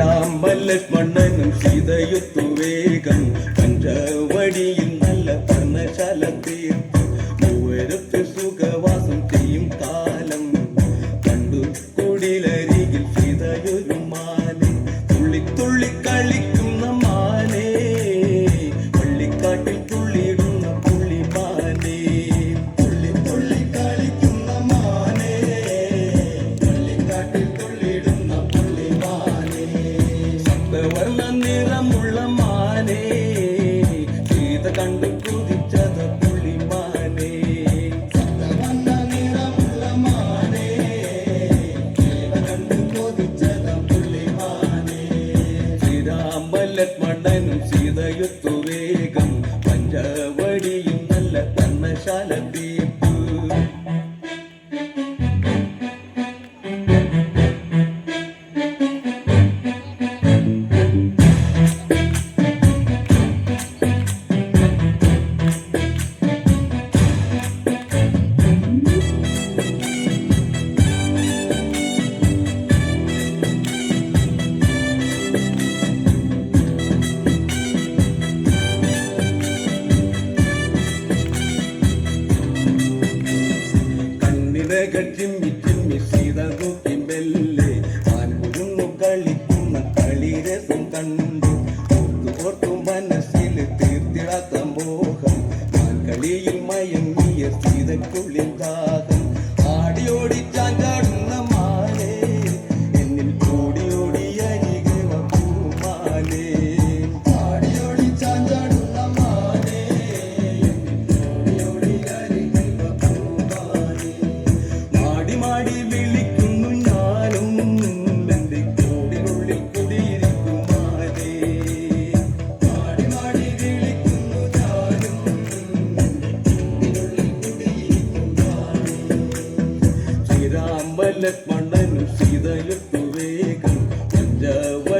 ശ്രീരാമലക്ഷ്മണനും സീതയൊത്തു വേഗം പഞ്ചവടിയിൽ നല്ല പർണശാല തീർത്തു മൂവരത്ത് സുഖവാസം ചെയ്യും കാലം കണ്ടു കുടിലരികിൽ സീതയൊരു മാനെ തുള്ളി തുള്ളി കളിക്കുന്ന മാനെ പള്ളിക്കാട്ടിൽ തുള്ളിയിടുന്ന പുള്ളിമാനെ തുള്ളി തുള്ളി കളിക്കുന്ന മാനെ പള്ളിക്കാട്ടിൽ തുള്ളിയിടുന്ന പുള്ളിമാനെ വർണ്ണ നിറമുള്ള മാനേ സീത കണ്ടു കുതിച്ചത് പുള്ളിമാനേ വർണ്ണ നിറമുള്ള മാനേ സീത കണ്ടു കുതിച്ചത് പുള്ളിമാനേ ശ്രീരാമലക്ഷ്മണനും സീതയൊത്തു വേഗം പഞ്ചവടിയും നല്ല പർണശാല തീർത്തു ചിമ്മി ചിമ്മി സീത നോക്കി മെല്ലെ ആൻകുരുന്നു കളിക്കുന്ന കളിരസം കണ്ടു ഓർത്തു ഓർത്തു മനസ്സിൽ തീർത്തിടാത്ത മോഹം കളിയിൽ മയങ്ങിയ സീതക്കുള്ളിൽ ദാഹം ആടിയോടി ചാഞ്ചാടുന്ന മാലേ എന്നിൽ ഓടി അരികെ പൂമാലേ ആടിയോടി ചാഞ്ചാടുന്ന മാലേ ഓടി അരികെ പൂമാലേ മാടി വിളിക്കുന്നു ഞാനും എൻ്റെ കൂടിനുള്ളിൽ കുടിയിരിക്കുമാനേ മാടി വിളിക്കുന്നു ഞാനും എൻ്റെ കൂടിനുള്ളിൽ കുടിയിരിക്കുമാനേ ശ്രീരാമലക്ഷ്മണനും സീതയൊത്തു വേഗം പഞ്ചവ